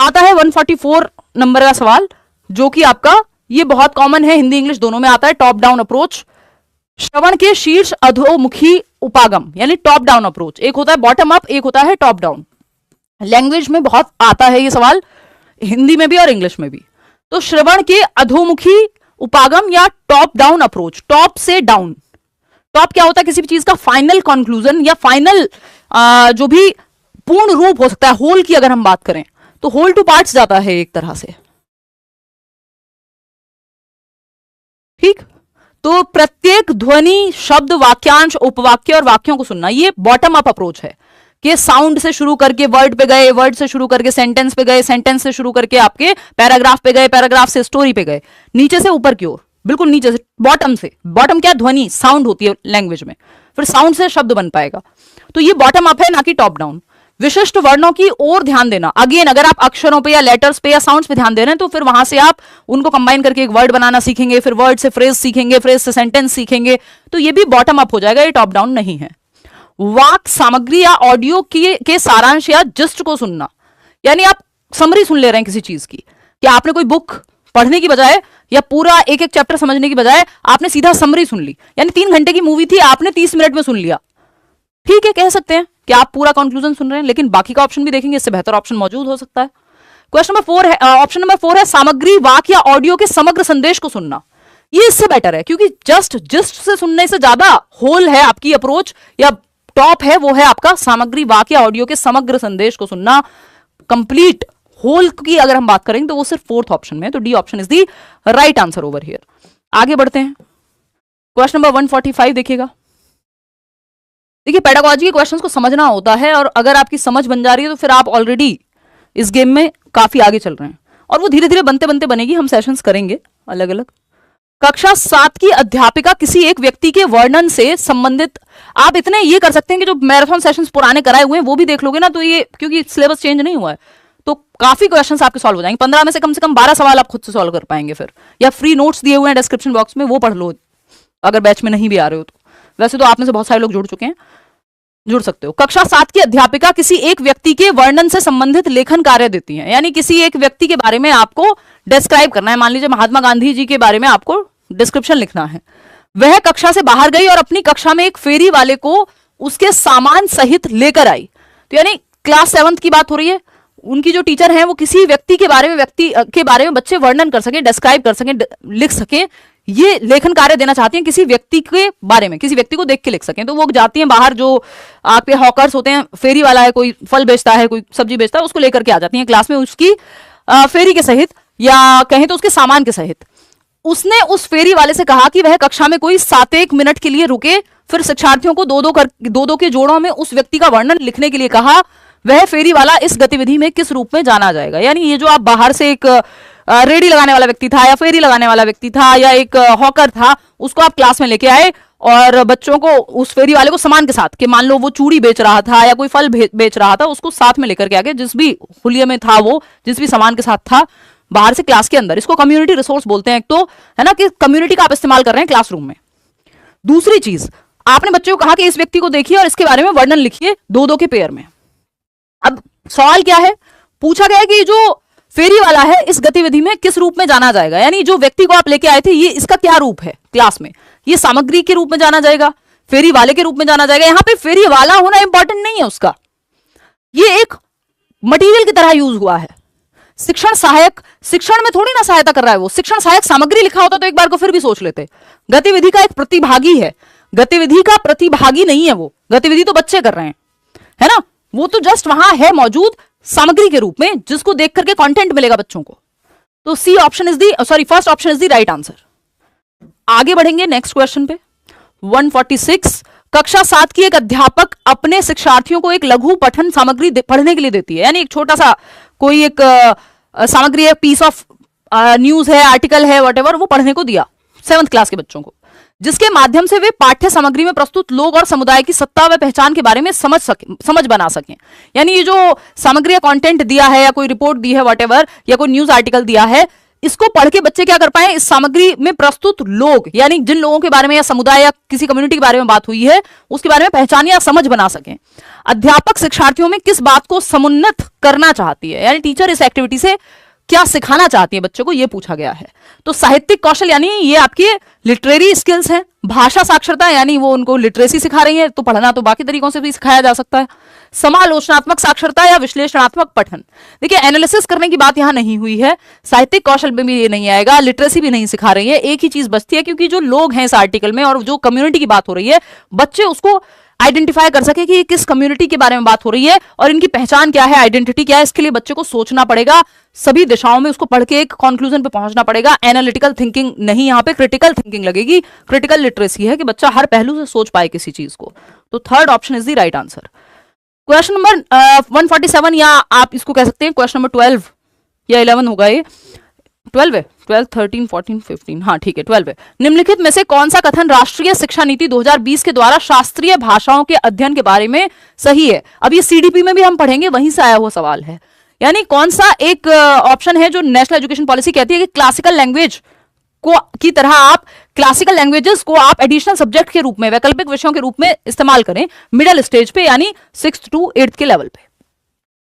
आता है 144 नंबर का सवाल, जो कि आपका ये बहुत कॉमन है, हिंदी इंग्लिश दोनों में आता है। टॉप डाउन अप्रोच, श्रवण के शीर्ष अधोमुखी उपागम, यानी टॉप डाउन अप्रोच। एक होता है बॉटम अप, एक होता है टॉप डाउन। लैंग्वेज में बहुत आता है ये सवाल, हिंदी में भी और इंग्लिश में भी। तो श्रवण के अधोमुखी उपागम या टॉप डाउन अप्रोच, टॉप से डाउन। टॉप क्या होता है? किसी भी चीज का फाइनल कंक्लूजन या फाइनल जो भी पूर्ण रूप हो सकता है। होल की अगर हम बात करें तो होल टू पार्ट्स जाता है एक तरह से, ठीक। तो प्रत्येक ध्वनि, शब्द, वाक्यांश, उपवाक्य और वाक्यों को सुनना, ये बॉटम अप अप्रोच है कि साउंड से शुरू करके वर्ड पे गए, वर्ड से शुरू करके सेंटेंस पे गए, सेंटेंस से शुरू करके आपके पैराग्राफ पे गए, पैराग्राफ से स्टोरी पे गए, नीचे से ऊपर की ओर, बिल्कुल नीचे से, बॉटम से। बॉटम क्या? ध्वनि, साउंड होती है लैंग्वेज में, फिर साउंड से शब्द बन पाएगा। तो ये बॉटम अप है, ना कि टॉप डाउन। विशिष्ट वर्णों की ओर ध्यान देना, अगेन अगर आप अक्षरों पे या लेटर्स पे या साउंड्स पे ध्यान दे रहे हैं तो फिर वहां से आप उनको कंबाइन करके एक वर्ड बनाना सीखेंगे, फिर वर्ड से फ्रेज सीखेंगे, फ्रेज से सेंटेंस सीखेंगे, तो ये भी बॉटम अप हो जाएगा, ये टॉप डाउन नहीं है। वाक सामग्री या ऑडियो के सारांश या जिस्ट को सुनना, यानी आप समरी सुन ले रहे हैं किसी चीज की, कि आपने कोई बुक पढ़ने की बजाय या पूरा एक एक चैप्टर समझने की बजाय आपने सीधा समरी सुन ली, यानी 3 घंटे की मूवी थी, आपने 30 मिनट में सुन लिया। ठीक है, कह सकते हैं कि आप पूरा कंक्लूजन सुन रहे हैं, लेकिन बाकी का ऑप्शन भी देखेंगे, इससे बेहतर ऑप्शन मौजूद हो सकता है। क्वेश्चन नंबर 4 है, ऑप्शन नंबर 4 है सामग्री, वाक या ऑडियो के समग्र संदेश को सुनना। ये इससे बेटर है, क्योंकि जस्ट से सुनने से ज्यादा होल है आपकी अप्रोच, या टॉप है वो है आपका सामग्री, वाक या ऑडियो के समग्र संदेश को सुनना। कंप्लीट होल की अगर हम बात करेंगे तो वो सिर्फ 4th ऑप्शन में है, तो D option is D right answer over here. आगे बढ़ते हैं, क्वेश्चन नंबर 145 देखिएगा। देखिए, पेडागोजी के क्वेश्चंस को समझना होता है, और अगर आपकी समझ बन जा रही है तो फिर आप ऑलरेडी इस गेम में काफी आगे चल रहे हैं, और वो धीरे धीरे बनते बनते बनेगी। हम सेशंस करेंगे अलग अलग। कक्षा 7 की अध्यापिका किसी एक व्यक्ति के वर्णन से संबंधित, आप इतने ये कर सकते हैं कि जो मैराथन सेशंस पुराने कराए हुए हैं वो भी देख लोगे ना, तो ये क्योंकि सिलेबस चेंज नहीं हुआ है तो काफी क्वेश्चंस आपके सॉल्व हो जाएंगे। 15 में से कम 12 सवाल आप खुद से सॉल्व कर पाएंगे फिर, या फ्री नोट्स दिए हुए हैं डिस्क्रिप्शन बॉक्स में, वो पढ़ लो अगर बैच में नहीं भी आ रहे हो तो। वैसे तो आप में से बहुत सारे लोग जुड़ चुके हैं, जुड़ सकते हो। कक्षा 7 की अध्यापिका किसी एक व्यक्ति के वर्णन से संबंधित लेखन कार्य देती हैं, यानी किसी एक व्यक्ति के बारे में आपको डिस्क्राइब करना है। मान लीजिए महात्मा गांधी जी के बारे में आपको डिस्क्रिप्शन लिखना है। वह कक्षा से बाहर गई और अपनी कक्षा में एक फेरी वाले को उसके सामान सहित लेकर आई। तो यानी क्लास 7th की बात हो रही है, उनकी जो टीचर हैं वो किसी व्यक्ति के बारे में बच्चे वर्णन कर सकें, डिस्क्राइब कर सकें, लिख सकें, ये लेखन कार्य देना चाहती हैं किसी व्यक्ति के बारे में, किसी व्यक्ति को देख के लिख सकें। तो वो जाती हैं बाहर, जो आपके हॉकर्स होते हैं, फेरी वाला है, कोई फल बेचता है, कोई सब्जी बेचता है, उसको लेकर के आ जाती हैं क्लास में उसकी फेरी के सहित, या कहें तो उसके सामान के सहित। उसने उस फेरी वाले से कहा कि वह कक्षा में कोई 7 मिनट के लिए रुके, फिर शिक्षार्थियों को दो दो के जोड़ों में उस व्यक्ति का वर्णन लिखने के लिए कहा। वह फेरी वाला इस गतिविधि में किस रूप में जाना जाएगा? यानी ये जो आप बाहर से एक रेडी लगाने वाला व्यक्ति था, या फेरी लगाने वाला व्यक्ति था, या एक हॉकर था, उसको आप क्लास में लेके आए और बच्चों को, उस फेरी वाले को सामान के साथ, कि मान लो वो चूड़ी बेच रहा था या कोई फल बेच रहा था, उसको साथ में लेकर के आगे, जिस भी हुलिये में था वो, जिस भी सामान के साथ था, बाहर से क्लास के अंदर। इसको कम्युनिटी रिसोर्स बोलते हैं, एक तो है ना, कि कम्युनिटी का आप इस्तेमाल कर रहे हैं क्लासरूम में। दूसरी चीज, आपने बच्चों को कहा कि इस व्यक्ति को देखिए और इसके बारे में वर्णन लिखिए 2-2 के पेयर में। अब सवाल क्या है, पूछा गया है कि जो फेरी वाला है इस गतिविधि में किस रूप में जाना जाएगा, यानी जो व्यक्ति को आप लेके आए थे ये इसका क्या रूप है क्लास में, ये सामग्री के रूप में जाना जाएगा, फेरी वाले के रूप में जाना जाएगा। यहां पे फेरी वाला होना इंपॉर्टेंट नहीं है उसका, ये एक मटेरियल की तरह यूज हुआ है। शिक्षण सहायक, शिक्षण में थोड़ी ना सहायता कर रहा है वो, शिक्षण सहायक सामग्री लिखा होता तो एक बार को फिर भी सोच लेते। गतिविधि का एक प्रतिभागी है, गतिविधि का प्रतिभागी नहीं है वो, गतिविधि तो बच्चे कर रहे हैं, है ना, वो तो जस्ट वहां है मौजूद सामग्री के रूप में, जिसको देख करके कंटेंट मिलेगा बच्चों को। तो C option is D, sorry first option is D right answer. आगे बढ़ेंगे नेक्स्ट क्वेश्चन पे। 146, कक्षा 7 की एक अध्यापक अपने शिक्षार्थियों को एक लघु पठन सामग्री पढ़ने के लिए देती है, यानी एक छोटा सा कोई एक सामग्री है, पीस ऑफ न्यूज है, आर्टिकल है, व्हाटएवर, वो पढ़ने को दिया 7th क्लास के बच्चों को, जिसके माध्यम से वे पाठ्य सामग्री में प्रस्तुत लोग और समुदाय की सत्ता व पहचान के बारे में समझ बना सकें। यानी ये जो सामग्री या कंटेंट दिया है, या कोई रिपोर्ट दी है, व्हाटएवर, या कोई न्यूज आर्टिकल दिया है, इसको पढ़ के बच्चे क्या कर पाए, इस सामग्री में प्रस्तुत लोग यानी जिन लोगों के बारे में या समुदाय या किसी कम्युनिटी के बारे में बात हुई है उसके बारे में पहचान या समझ बना सकें। अध्यापक शिक्षार्थियों में किस बात को समुन्नत करना चाहती है, यानी टीचर इस एक्टिविटी से क्या सिखाना चाहती है बच्चों को, यह पूछा गया है। तो साहित्यिक कौशल यानी ये आपके लिटरेरी स्किल्स हैं। भाषा साक्षरता यानी वो उनको लिटरेसी सिखा रही है, तो पढ़ना तो बाकी तरीकों से भी सिखाया जा सकता है। समालोचनात्मक साक्षरता या विश्लेषणात्मक पठन, देखिए एनालिसिस करने की बात यहां नहीं हुई है, साहित्यिक कौशल में भी ये नहीं आएगा, लिटरेसी भी नहीं सिखा रही है। एक ही चीज बचती है, क्योंकि जो लोग हैं इस आर्टिकल में और जो कम्युनिटी की बात हो रही है, बच्चे उसको आइडेंटिफाई कर सके कि किस कम्युनिटी के बारे में बात हो रही है और इनकी पहचान क्या है, आइडेंटिटी क्या है। इसके लिए बच्चे को सोचना पड़ेगा, सभी दिशाओं में उसको पढ़ के एक कंक्लूजन पे पहुंचना पड़ेगा। एनालिटिकल थिंकिंग नहीं, यहां पे क्रिटिकल थिंकिंग लगेगी। क्रिटिकल लिटरेसी है कि बच्चा हर पहलू से सोच पाए किसी चीज को। तो third option is the right answer. Question number 147 या आप इसको कह सकते हैं क्वेश्चन नंबर 12 या 11 होगा, ये 12 है, 12, 13, 14, 15, हाँ ठीक है 12 है। निम्नलिखित में से कौन सा कथन राष्ट्रीय शिक्षा नीति 2020 के द्वारा शास्त्रीय भाषाओं के अध्ययन के बारे में सही है। अब ये सीडीपी में भी हम पढ़ेंगे, वहीं से आया हुआ सवाल है। यानी कौन सा एक ऑप्शन है जो नेशनल एजुकेशन पॉलिसी कहती है कि क्लासिकल लैंग्वेज को की तरह आप क्लासिकल लैंग्वेजेस को आप एडिशनल सब्जेक्ट के रूप में, वैकल्पिक विषयों के रूप में इस्तेमाल करें मिडिल स्टेज पे, यानी 6th to 8th के लेवल पे।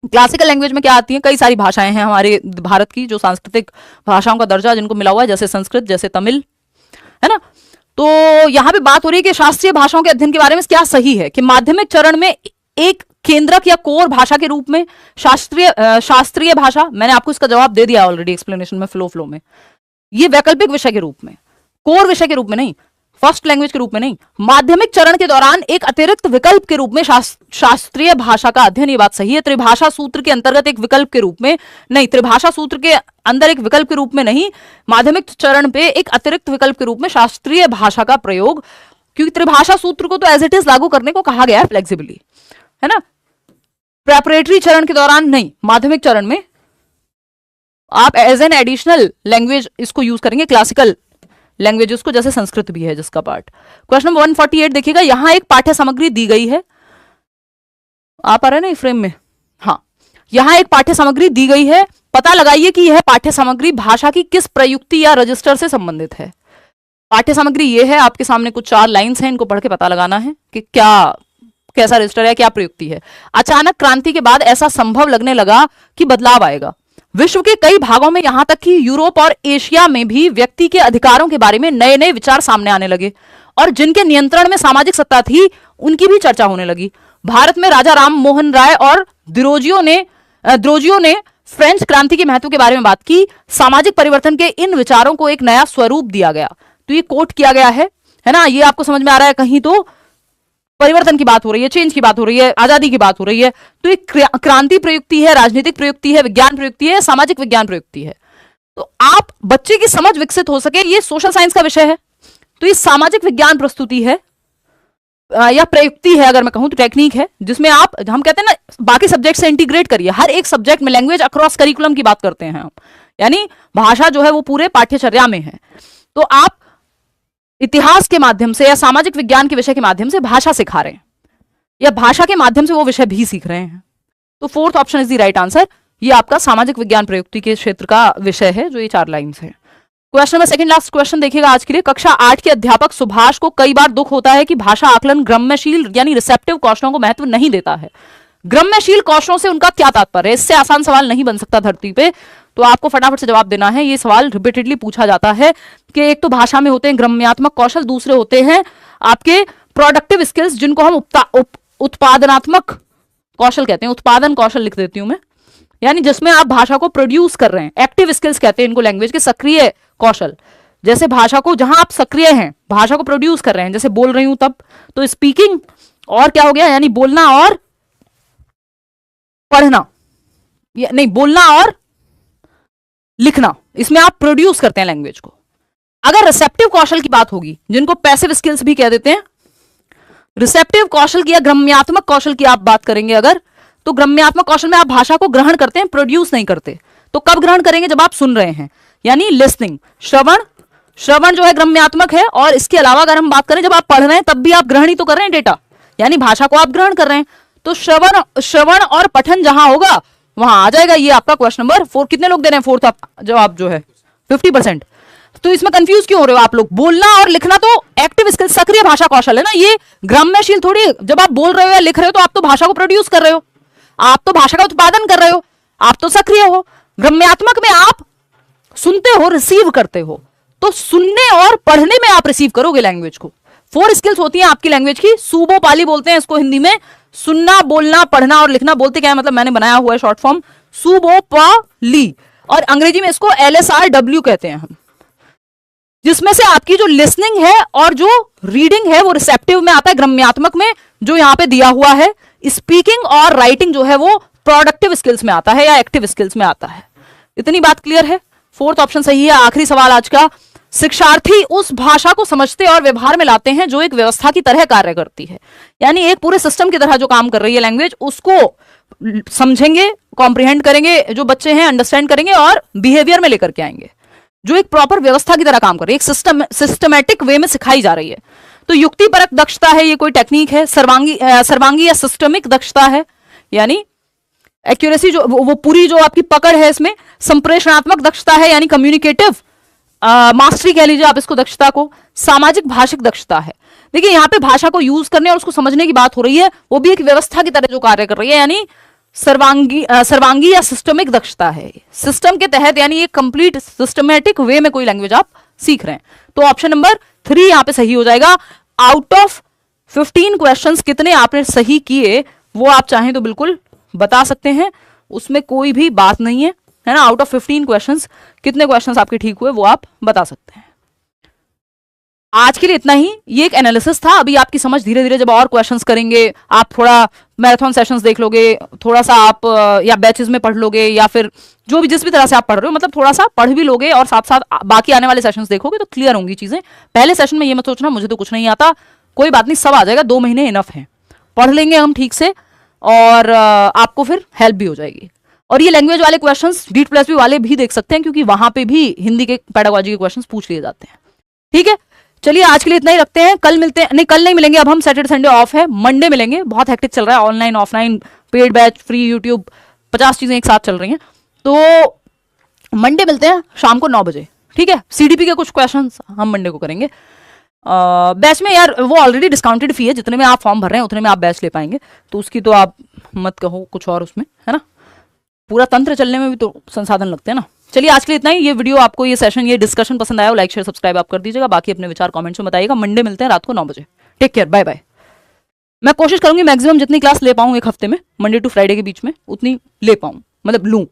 क्लासिकल लैंग्वेज में क्या आती है, कई सारी भाषाएं हैं हमारे भारत की जो सांस्कृतिक भाषाओं का दर्जा जिनको मिला हुआ है, जैसे संस्कृत, जैसे तमिल, है ना। तो यहां पे बात हो रही है कि शास्त्रीय भाषाओं के अध्ययन के बारे में क्या सही है कि माध्यमिक चरण में एक केंद्रक या कोर भाषा के रूप में शास्त्रीय भाषा, मैंने आपको इसका जवाब दे दिया ऑलरेडी एक्सप्लेनेशन में, फ्लो में। ये वैकल्पिक विषय के रूप में, कोर विषय के रूप में नहीं, फर्स्ट लैंग्वेज के रूप में नहीं, माध्यमिक चरण के दौरान एक अतिरिक्त विकल्प के रूप में शास्त्रीय भाषा का अध्ययन, ये बात सही है। त्रिभाषा सूत्र के अंतर्गत एक विकल्प के रूप में नहीं, त्रिभाषा सूत्र के अंदर एक विकल्प के रूप में नहीं, माध्यमिक चरण पे एक अतिरिक्त विकल्प के रूप में शास्त्रीय भाषा का प्रयोग, क्योंकि त्रिभाषा सूत्र को तो एज इट इज लागू करने को कहा गया है फ्लेक्सिबली, है ना। प्रेपरेटरी चरण के दौरान नहीं, माध्यमिक चरण में आप एज एन एडिशनल लैंग्वेज इसको यूज करेंगे, क्लासिकल लैंग्वेजेस को, जैसे संस्कृत भी है जिसका पार्ट। क्वेश्चन नंबर 148 देखिएगा, यहां एक पाठ्य सामग्री दी गई है, आप आ रहे हैं ना फ्रेम में, हाँ, यहां एक पाठ्य सामग्री दी गई है, पता लगाइए कि यह पाठ्य सामग्री भाषा की किस प्रयुक्ति या रजिस्टर से संबंधित है। पाठ्य सामग्री ये है, आपके सामने कुछ 4 लाइन्स हैं, इनको पढ़ के पता लगाना है कि कैसा रजिस्टर है, क्या प्रयुक्ति है। अचानक क्रांति के बाद ऐसा संभव लगने लगा कि बदलाव आएगा। विश्व के कई भागों में, यहां तक कि यूरोप और एशिया में भी व्यक्ति के अधिकारों के बारे में नए नए विचार सामने आने लगे और जिनके नियंत्रण में सामाजिक सत्ता थी उनकी भी चर्चा होने लगी। भारत में राजा राम मोहन राय और द्रोजियो ने फ्रेंच क्रांति के महत्व के बारे में बात की। सामाजिक परिवर्तन के इन विचारों को एक नया स्वरूप दिया गया। तो ये कोट किया गया है ना, ये आपको समझ में आ रहा है। कहीं तो परिवर्तन की बात हो रही है, चेंज की बात हो रही है, आजादी की बात हो रही है। तो एक क्रांति प्रयुक्ति है, राजनीतिक प्रयुक्ति है, विज्ञान प्रयुक्ति है, सामाजिक विज्ञान प्रयुक्ति है। तो आप बच्चे की समझ विकसित हो सके, ये सोशल साइंस का विषय है, तो ये सामाजिक विज्ञान प्रस्तुति है या प्रयुक्ति है, अगर मैं कहूं तो टेक्निक है, जिसमें हम कहते हैं ना, बाकी सब्जेक्ट से इंटीग्रेट करिए। हर एक सब्जेक्ट में लैंग्वेज अक्रॉस करिकुलम की बात करते हैं हम, यानी भाषा जो है वो पूरे पाठ्यचर्या में है। तो आप इतिहास के माध्यम से या सामाजिक विज्ञान के विषय के माध्यम से भाषा सिखा रहे हैं या भाषा के माध्यम से वो विषय भी सीख रहे हैं। तो 4th option is the right answer. ये आपका सामाजिक विज्ञान प्रयुक्ति के क्षेत्र का विषय है, जो ये 4 लाइन्स है। Question number second last question देखिएगा आज के लिए। कक्षा 8 के अध्यापक सुभाष को कई बार दुख होता है कि भाषा आकलन ग्राम्यशील यानी रिसेप्टिव कौशलों को महत्व नहीं देता है। ग्राम्यशील कौशलों से उनका क्या तात्पर्य है? इससे आसान सवाल नहीं बन सकता धरती पे, तो आपको फटाफट से जवाब देना है। ये सवाल रिपीटेडली पूछा जाता है कि एक तो भाषा में होते हैं ग्राम्यात्मक कौशल, दूसरे होते हैं आपके प्रोडक्टिव स्किल्स, जिनको हम उत्पादनात्मक कौशल कहते हैं। उत्पादन कौशल लिख देती हूं मैं, यानी जिसमें आप भाषा को प्रोड्यूस कर रहे हैं। एक्टिव स्किल्स कहते हैं इनको लैंग्वेज के, सक्रिय कौशल, जैसे भाषा को, जहां आप सक्रिय हैं, भाषा को प्रोड्यूस कर रहे हैं, जैसे बोल रही हूं तब, तो स्पीकिंग और क्या हो गया, यानी बोलना और पढ़ना, नहीं बोलना और लिखना, इसमें आप प्रोड्यूस करते हैं लैंग्वेज को। अगर रिसेप्टिव कौशल की बात होगी, जिनको पैसिव स्किल्स भी कह देते हैं, रिसेप्टिव कौशल की या ग्राम्यात्मक कौशल की आप बात करेंगे अगर, तो ग्राम्यात्मक कौशल में आप भाषा को ग्रहण करते हैं, प्रोड्यूस नहीं करते। तो कब ग्रहण करेंगे? जब आप सुन रहे हैं, यानी लिसनिंग, श्रवण जो है ग्राम्यात्मक है। और इसके अलावा अगर हम बात करें, जब आप पढ़ रहे हैं तब भी आप ग्रहण ही तो कर रहे हैं डेटा, यानी भाषा को आप ग्रहण कर रहे हैं। तो श्रवण और पठन जहां होगा वहां आ जाएगा ये आपका क्वेश्चन नंबर 4। कितने लोग दे रहे हैं 4th जवाब जो है? 50%। तो इसमें कंफ्यूज क्यों हो रहे हो आप लोग? बोलना और लिखना तो एक्टिव स्किल, सक्रिय भाषा कौशल है ना, ये ग्राम्यशील थोड़ी। जब आप बोल रहे हो या लिख रहे हो तो आप तो भाषा को प्रोड्यूस कर रहे हो, आप तो भाषा का उत्पादन कर रहे हो, आप तो सक्रिय हो। ग्राम्यात्मक में आप सुनते हो, रिसीव करते हो, तो सुनने और पढ़ने में आप रिसीव करोगे लैंग्वेज को। 4 स्किल्स होती हैं आपकी लैंग्वेज की। सूबो पाली बोलते हैं इसको हिंदी में, सुनना, बोलना, पढ़ना और लिखना। बोलते क्या है मतलब, मैंने बनाया हुआ है शॉर्ट फॉर्म सूबो पाली, और अंग्रेजी में इसको LSRW कहते हैं हम, जिसमें से आपकी जो लिसनिंग है और जो रीडिंग है वो रिसेप्टिव में आता है, ग्राम्यात्मक में जो यहां पे दिया हुआ है। स्पीकिंग और राइटिंग जो है वो प्रोडक्टिव स्किल्स में आता है या एक्टिव स्किल्स में आता है। इतनी बात क्लियर है? 4th ऑप्शन सही है। आखिरी सवाल आज का, शिक्षार्थी उस भाषा को समझते और व्यवहार में लाते हैं जो एक व्यवस्था की तरह कार्य करती है, यानी एक पूरे सिस्टम की तरह जो काम कर रही है लैंग्वेज, उसको समझेंगे, कॉम्प्रिहेंड करेंगे, जो बच्चे हैं अंडरस्टैंड करेंगे और बिहेवियर में लेकर के आएंगे, जो एक प्रॉपर व्यवस्था की तरह काम कर रही है, एक सिस्टमैटिक वे में सिखाई जा रही है। तो युक्तिपरक दक्षता है, ये कोई टेक्निक है। सर्वांगी या सिस्टमिक दक्षता है, यानी एक्यूरेसी, जो वो पूरी जो आपकी पकड़ है इसमें। संप्रेषणात्मक दक्षता है, यानी कम्युनिकेटिव मास्टरी कह लीजिए आप इसको, दक्षता को। सामाजिक भाषिक दक्षता है। देखिए यहाँ पे भाषा को यूज करने और उसको समझने की बात हो रही है, वो भी एक व्यवस्था की तरह जो कार्य कर रही है, यानी सर्वांगी या सिस्टमिक दक्षता है। सिस्टम के तहत, यानी एक कंप्लीट सिस्टमेटिक वे में कोई लैंग्वेज आप सीख रहे हैं। तो ऑप्शन नंबर 3 यहां पे सही हो जाएगा। आउट ऑफ 15 क्वेश्चंस कितने आपने सही किए वो आप चाहें तो बिल्कुल बता सकते हैं, उसमें कोई भी बात नहीं है, है ना। आउट ऑफ 15 क्वेश्चंस कितने क्वेश्चंस आपके ठीक हुए वो आप बता सकते हैं। आज के लिए इतना ही, ये एक एनालिसिस था। अभी आपकी समझ धीरे धीरे जब और क्वेश्चंस करेंगे, आप थोड़ा मैराथन सेशंस देख लोगे, थोड़ा सा आप या बैचेस में पढ़ लोगे, या फिर जो भी जिस भी तरह से आप पढ़ रहे हो, मतलब थोड़ा सा पढ़ भी लोगे और साथ साथ बाकी आने वाले सेशंस देखोगे तो क्लियर होंगी चीजें। पहले सेशन में ये मत सोचना मुझे तो कुछ नहीं आता, कोई बात नहीं, सब आ जाएगा। 2 महीने इनफ है, पढ़ लेंगे हम ठीक से और आपको फिर हेल्प भी हो जाएगी। और ये लैंग्वेज वाले क्वेश्चंस DEET+B वाले भी देख सकते हैं, क्योंकि वहां पे भी हिंदी के पेडागोजी के क्वेश्चंस पूछ लिए जाते हैं। ठीक है, चलिए आज के लिए इतना ही रखते हैं। कल मिलते हैं, नहीं कल नहीं मिलेंगे, अब हम सैटरडे संडे ऑफ है, मंडे मिलेंगे। बहुत हेक्टिक चल रहा है, online offline, paid batch, free YouTube, 50 चीजें एक साथ चल रही हैं। तो मंडे मिलते हैं शाम को 9 बजे। ठीक है, CDP के कुछ क्वेश्चंस हम मंडे को करेंगे। बैच में यार वो ऑलरेडी डिस्काउंटेड फी है, जितने में आप फॉर्म भर रहे हैं उतने में आप बैच ले पाएंगे, तो उसकी तो आप मत कहो कुछ और उसमें, है ना। पूरा तंत्र चलने में भी तो संसाधन लगते हैं ना। चलिए आज के लिए इतना ही। ये वीडियो आपको, ये सेशन, ये डिस्कशन पसंद आया हो, लाइक शेयर सब्सक्राइब आप कर दीजिएगा। बाकी अपने विचार कमेंट्स में बताइएगा। मंडे मिलते हैं रात को 9 बजे। Take care, bye bye. मैं कोशिश करूंगी मैक्सिमम जितनी क्लास ले पाऊं एक हफ्ते में, मंडे टू फ्राइडे के बीच में, उतनी ले पाऊं, मतलब लूं।